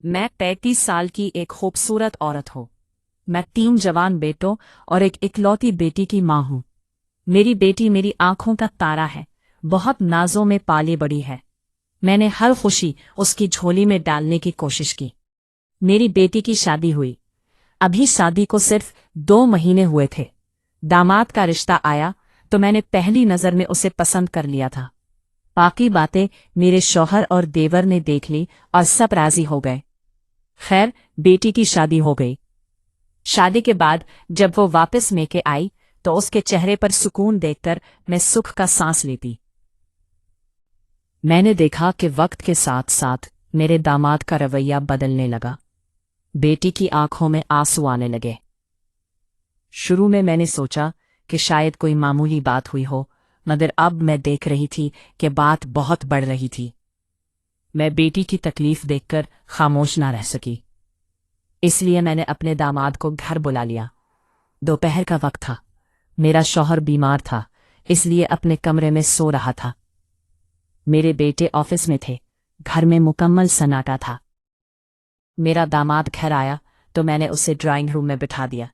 मैं 35 साल की एक खूबसूरत औरत हूँ। मैं 3 जवान बेटों और एक इकलौती बेटी की माँ हूँ। मेरी बेटी मेरी आंखों का तारा है, बहुत नाजों में पाली बड़ी है। मैंने हर खुशी उसकी झोली में डालने की कोशिश की। मेरी बेटी की शादी हुई। अभी शादी को सिर्फ 2 महीने हुए थे। दामाद का रिश्ता आया तो मैंने पहली नज़र में उसे पसंद कर लिया था। बाकी बातें मेरे शौहर और देवर ने देख ली और सब राजी हो गए। खैर, बेटी की शादी हो गई। शादी के बाद जब वो वापस मेके आई तो उसके चेहरे पर सुकून देखकर मैं सुख का सांस लेती। मैंने देखा कि वक्त के साथ साथ मेरे दामाद का रवैया बदलने लगा। बेटी की आंखों में आंसू आने लगे। शुरू में मैंने सोचा कि शायद कोई मामूली बात हुई हो, मगर अब मैं देख रही थी कि बात बहुत बढ़ रही थी। मैं बेटी की तकलीफ देखकर खामोश ना रह सकी, इसलिए मैंने अपने दामाद को घर बुला लिया। दोपहर का वक्त था। मेरा शौहर बीमार था, इसलिए अपने कमरे में सो रहा था। मेरे बेटे ऑफिस में थे। घर में मुकम्मल सन्नाटा था। मेरा दामाद घर आया तो मैंने उसे ड्राइंग रूम में बिठा दिया।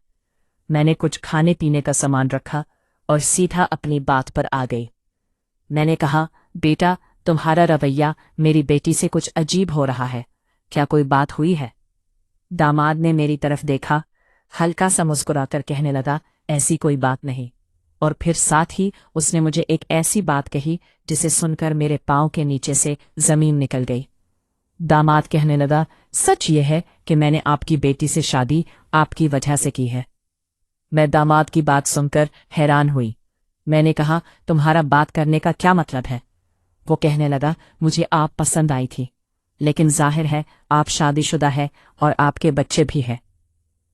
मैंने कुछ खाने पीने का सामान रखा और सीधा अपनी बात पर आ गई। मैंने कहा, बेटा, तुम्हारा रवैया मेरी बेटी से कुछ अजीब हो रहा है। क्या कोई बात हुई है? दामाद ने मेरी तरफ देखा, हल्का सा मुस्कुराकर कहने लगा, ऐसी कोई बात नहीं। और फिर साथ ही उसने मुझे एक ऐसी बात कही जिसे सुनकर मेरे पांव के नीचे से जमीन निकल गई। दामाद कहने लगा, सच ये है कि मैंने आपकी बेटी से शादी आपकी वजह से की है। मैं दामाद की बात सुनकर हैरान हुई। मैंने कहा, तुम्हारा बात करने का क्या मतलब है? वो कहने लगा, मुझे आप पसंद आई थी, लेकिन जाहिर है आप शादीशुदा है और आपके बच्चे भी हैं।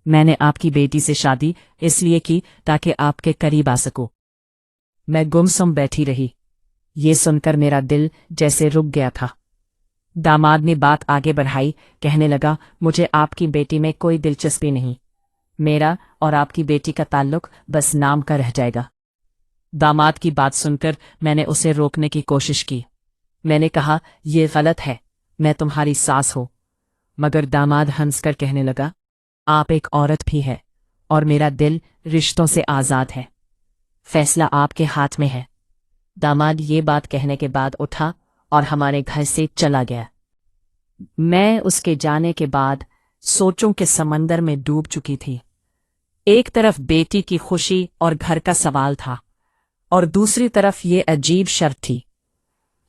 मैंने आपकी बेटी से शादी इसलिए की ताकि आपके करीब आ सकूं। मैं गुमसुम बैठी रही। ये सुनकर मेरा दिल जैसे रुक गया था। दामाद ने बात आगे बढ़ाई, कहने लगा, मुझे आपकी बेटी में कोई दिलचस्पी नहीं। मेरा और आपकी बेटी का ताल्लुक बस नाम का रह जाएगा। दामाद की बात सुनकर मैंने उसे रोकने की कोशिश की। मैंने कहा, यह गलत है, मैं तुम्हारी सास हूं। मगर दामाद हंसकर कहने लगा, आप एक औरत भी है और मेरा दिल रिश्तों से आज़ाद है। फैसला आपके हाथ में है। दामाद ये बात कहने के बाद उठा और हमारे घर से चला गया। मैं उसके जाने के बाद सोचों के समंदर में डूब चुकी थी। एक तरफ बेटी की खुशी और घर का सवाल था और दूसरी तरफ ये अजीब शर्त थी।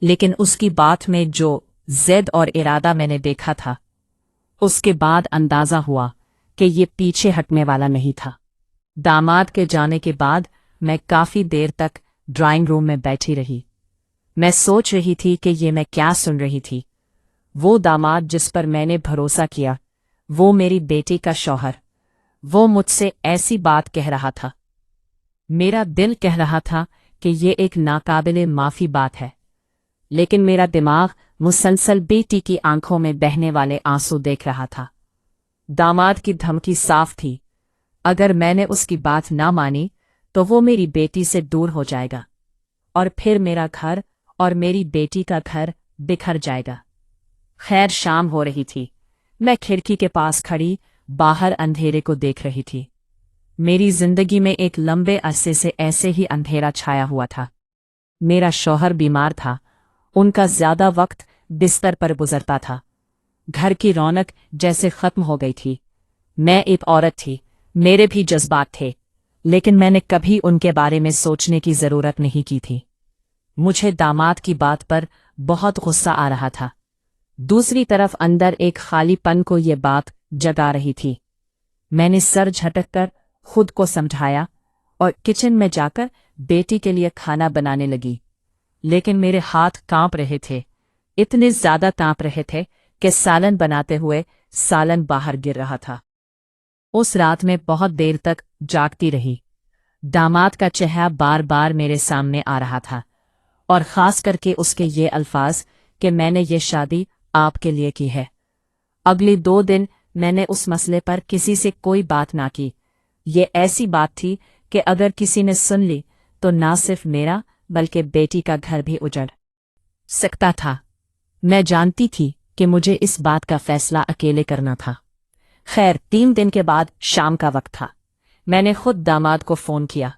लेकिन उसकी बात में जो ज़िद और इरादा मैंने देखा था, उसके बाद अंदाज़ा हुआ कि ये पीछे हटने वाला नहीं था। दामाद के जाने के बाद मैं काफ़ी देर तक ड्राइंग रूम में बैठी रही। मैं सोच रही थी कि ये मैं क्या सुन रही थी। वो दामाद जिस पर मैंने भरोसा किया, वो मेरी बेटी का शौहर, वो मुझसे ऐसी बात कह रहा था। मेरा दिल कह रहा था कि ये एक नाकाबिले माफ़ी बात है, लेकिन मेरा दिमाग मुसलसल बेटी की आंखों में बहने वाले आंसू देख रहा था। दामाद की धमकी साफ थी, अगर मैंने उसकी बात ना मानी तो वो मेरी बेटी से दूर हो जाएगा और फिर मेरा घर और मेरी बेटी का घर बिखर जाएगा। खैर, शाम हो रही थी। मैं खिड़की के पास खड़ी बाहर अंधेरे को देख रही थी। मेरी जिंदगी में एक लंबे अरसे से ऐसे ही अंधेरा छाया हुआ था। मेरा शौहर बीमार था, उनका ज्यादा वक्त बिस्तर पर गुजरता था। घर की रौनक जैसे खत्म हो गई थी। मैं एक औरत थी, मेरे भी जज्बात थे, लेकिन मैंने कभी उनके बारे में सोचने की जरूरत नहीं की थी। मुझे दामाद की बात पर बहुत गुस्सा आ रहा था। दूसरी तरफ अंदर एक खालीपन को ये बात जगा रही थी। मैंने सर झटककर खुद को समझाया और किचन में जाकर बेटी के लिए खाना बनाने लगी। लेकिन मेरे हाथ कांप रहे थे, इतने ज्यादा कांप रहे थे कि सालन बनाते हुए सालन बाहर गिर रहा था। उस रात में बहुत देर तक जागती रही। दामाद का चेहरा बार बार मेरे सामने आ रहा था, और खास करके उसके ये अल्फाज कि मैंने ये शादी आपके लिए की है। अगले 2 दिन मैंने उस मसले पर किसी से कोई बात ना की। ये ऐसी बात थी कि अगर किसी ने सुन ली तो ना सिर्फ मेरा बल्कि बेटी का घर भी उजड़ सकता था। मैं जानती थी कि मुझे इस बात का फैसला अकेले करना था। खैर 3 दिन के बाद शाम का वक्त था। मैंने खुद दामाद को फोन किया।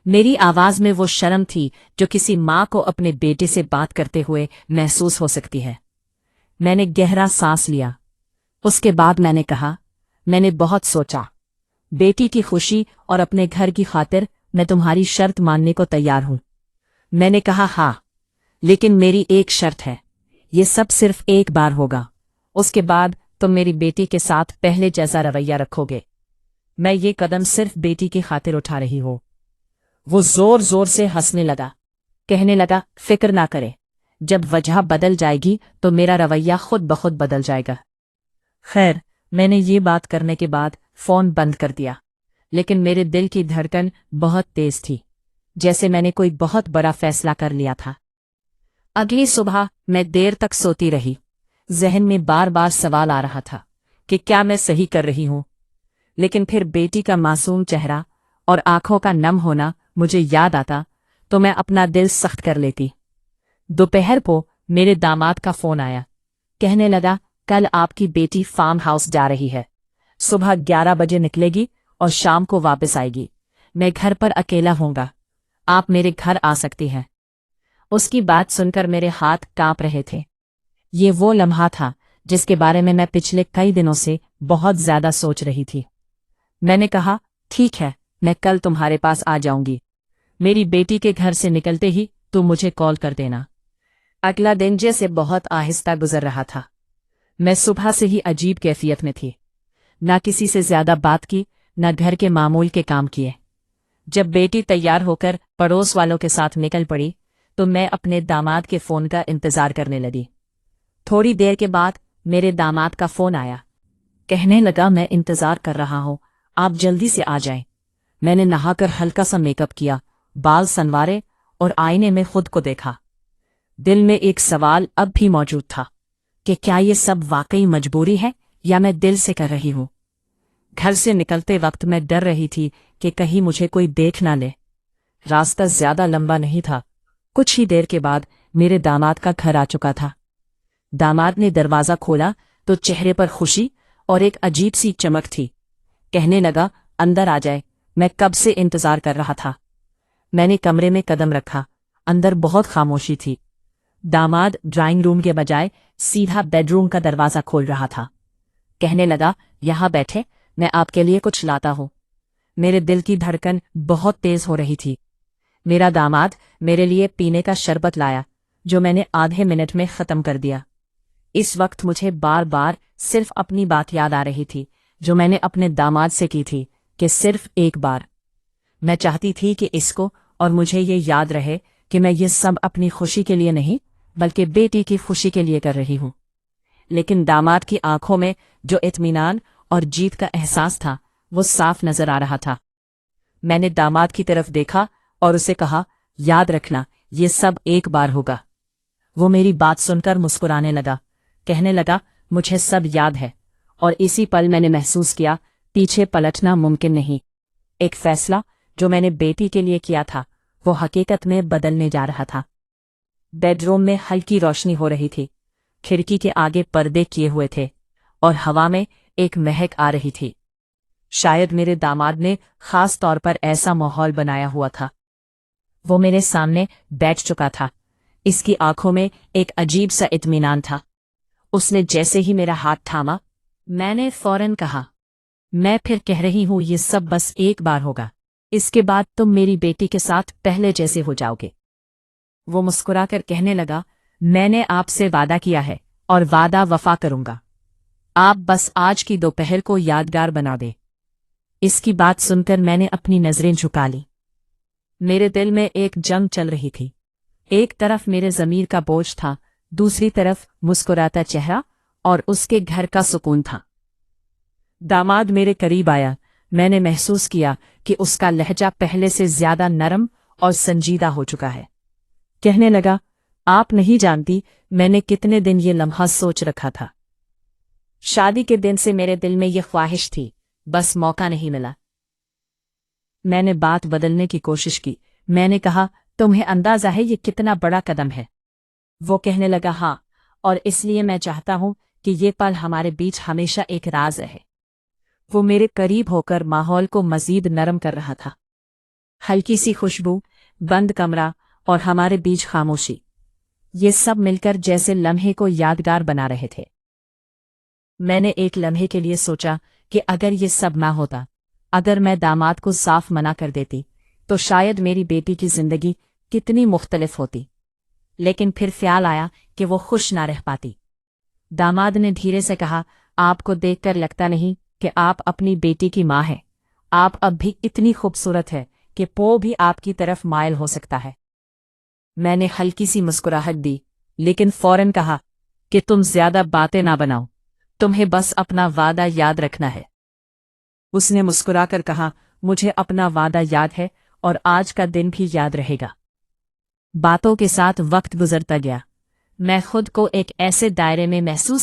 मेरी आवाज में वो शर्म थी जो किसी माँ को अपने बेटे से बात करते हुए महसूस हो सकती है। मैंने गहरा सांस लिया। उसके बाद मैंने कहा, मैंने बहुत सोचा। बेटी की खुशी और अपने घर की खातिर मैं तुम्हारी शर्त मानने को तैयार हूं। मैंने कहा, हाँ, लेकिन मेरी एक शर्त है। ये सब सिर्फ एक बार होगा। उसके बाद तुम मेरी बेटी के साथ पहले जैसा रवैया रखोगे। मैं ये कदम सिर्फ बेटी की खातिर उठा रही हूं। वो जोर जोर से हंसने लगा। कहने लगा, फिक्र ना करे, जब वजह बदल जाएगी तो मेरा रवैया खुद ब खुद बदल जाएगा। खैर, मैंने ये बात करने के बाद फोन बंद कर दिया, लेकिन मेरे दिल की धड़कन बहुत तेज थी, जैसे मैंने कोई बहुत बड़ा फैसला कर लिया था। अगली सुबह मैं देर तक सोती रही। जहन में बार बार सवाल आ रहा था कि क्या मैं सही कर रही हूं। लेकिन फिर बेटी का मासूम चेहरा और आंखों का नम होना मुझे याद आता तो मैं अपना दिल सख्त कर लेती। दोपहर को मेरे दामाद का फोन आया। कहने लगा, कल आपकी बेटी फार्म हाउस जा रही है। सुबह 11 बजे निकलेगी और शाम को वापस आएगी। मैं घर पर अकेला होऊंगा। आप मेरे घर आ सकती हैं। उसकी बात सुनकर मेरे हाथ कांप रहे थे। ये वो लम्हा था जिसके बारे में मैं पिछले कई दिनों से बहुत ज्यादा सोच रही थी। मैंने कहा, ठीक है, मैं कल तुम्हारे पास आ जाऊंगी। मेरी बेटी के घर से निकलते ही तुम मुझे कॉल कर देना। अगला दिन जैसे बहुत आहिस्ता गुजर रहा था। मैं सुबह से ही अजीब कैफियत में थी। ना किसी से ज्यादा बात की, ना घर के मामूल के काम किए। जब बेटी तैयार होकर पड़ोस वालों के साथ निकल पड़ी तो मैं अपने दामाद के फोन का इंतजार करने लगी। थोड़ी देर के बाद मेरे दामाद का फोन आया। कहने लगा, मैं इंतजार कर रहा हूं, आप जल्दी से आ जाएं। मैंने नहाकर हल्का सा मेकअप किया, बाल संवारे और आईने में खुद को देखा। दिल में एक सवाल अब भी मौजूद था कि क्या ये सब वाकई मजबूरी है या मैं दिल से कर रही हूं। घर से निकलते वक्त मैं डर रही थी कि कहीं मुझे कोई देख ना ले। रास्ता ज्यादा लंबा नहीं था। कुछ ही देर के बाद मेरे दामाद का घर आ चुका था। दामाद ने दरवाजा खोला तो चेहरे पर खुशी और एक अजीब सी चमक थी। कहने लगा, अंदर आ जाए, मैं कब से इंतजार कर रहा था। मैंने कमरे में कदम रखा। अंदर बहुत खामोशी थी। दामाद ड्राइंग रूम के बजाय सीधा बेडरूम का दरवाजा खोल रहा था। कहने लगा, यहां बैठे, मैं आपके लिए कुछ लाता हूं। मेरे दिल की धड़कन बहुत तेज हो रही थी। मेरा दामाद मेरे लिए पीने का शरबत लाया, जो मैंने आधे मिनट में खत्म कर दिया। इस वक्त मुझे बार बार सिर्फ अपनी बात याद आ रही थी जो मैंने अपने दामाद से की थी कि सिर्फ एक बार। मैं चाहती थी कि इसको और मुझे ये याद रहे कि मैं ये सब अपनी खुशी के लिए नहीं बल्कि बेटी की खुशी के लिए कर रही हूं। लेकिन दामाद की आंखों में जो इत्मीनान और जीत का एहसास था वो साफ नजर आ रहा था। मैंने दामाद की तरफ देखा और उसे कहा, याद रखना, ये सब एक बार होगा। वो मेरी बात सुनकर मुस्कुराने लगा। कहने लगा, मुझे सब याद है। और इसी पल मैंने महसूस किया, पीछे पलटना मुमकिन नहीं। एक फैसला जो मैंने बेटी के लिए किया था वो हकीकत में बदलने जा रहा था। बेडरूम में हल्की रोशनी हो रही थी। खिड़की के आगे पर्दे किए हुए थे और हवा में एक महक आ रही थी। शायद मेरे दामाद ने खास तौर पर ऐसा माहौल बनाया हुआ था। वो मेरे सामने बैठ चुका था। इसकी आंखों में एक अजीब सा इत्मीनान था। उसने जैसे ही मेरा हाथ थामा, मैंने फौरन कहा, मैं फिर कह रही हूं, ये सब बस एक बार होगा। इसके बाद तुम मेरी बेटी के साथ पहले जैसे हो जाओगे। वो मुस्कुराकर कहने लगा, मैंने आपसे वादा किया है और वादा वफा करूंगा। आप बस आज की दोपहर को यादगार बना दे। इसकी बात सुनकर मैंने अपनी नजरें झुका ली। मेरे दिल में एक जंग चल रही थी। एक तरफ मेरे ज़मीर का बोझ था, दूसरी तरफ मुस्कुराता चेहरा और उसके घर का सुकून था। दामाद मेरे करीब आया। मैंने महसूस किया कि उसका लहजा पहले से ज्यादा नरम और संजीदा हो चुका है। कहने लगा, आप नहीं जानती मैंने कितने दिन ये लम्हा सोच रखा था। शादी के दिन से मेरे दिल में ये ख्वाहिश थी, बस मौका नहीं मिला। मैंने बात बदलने की कोशिश की। मैंने कहा, तुम्हें अंदाजा है ये कितना बड़ा कदम है? वो कहने लगा, हाँ, اور اس لیے میں چاہتا ہوں کہ یہ پل ہمارے بیچ ہمیشہ ایک راز رہے۔ وہ میرے قریب ہو کر ماحول کو مزید نرم کر رہا تھا۔ ہلکی سی خوشبو، بند کمرہ اور ہمارے بیچ خاموشی، یہ سب مل کر جیسے لمحے کو یادگار بنا رہے تھے۔ میں نے ایک لمحے کے لیے سوچا کہ اگر یہ سب نہ ہوتا، اگر میں داماد کو صاف منع کر دیتی، تو شاید میری بیٹی کی زندگی کتنی مختلف ہوتی۔ لیکن پھر خیال آیا کہ وہ خوش نہ رہ پاتی۔ داماد نے دھیرے سے کہا، آپ کو دیکھ کر لگتا نہیں کہ آپ اپنی بیٹی کی ماں ہیں؟ آپ اب بھی اتنی خوبصورت ہے کہ پو بھی آپ کی طرف مائل ہو سکتا ہے۔ میں نے ہلکی سی مسکراہٹ دی، لیکن فوراً کہا کہ تم زیادہ باتیں نہ بناؤ، تمہیں بس اپنا وعدہ یاد رکھنا ہے۔ اس نے مسکرا کر کہا، مجھے اپنا وعدہ یاد ہے اور آج کا دن بھی یاد رہے گا۔ باتوں کے ساتھ وقت گزرتا گیا، میں خود کو ایک ایسے دائرے میں محسوس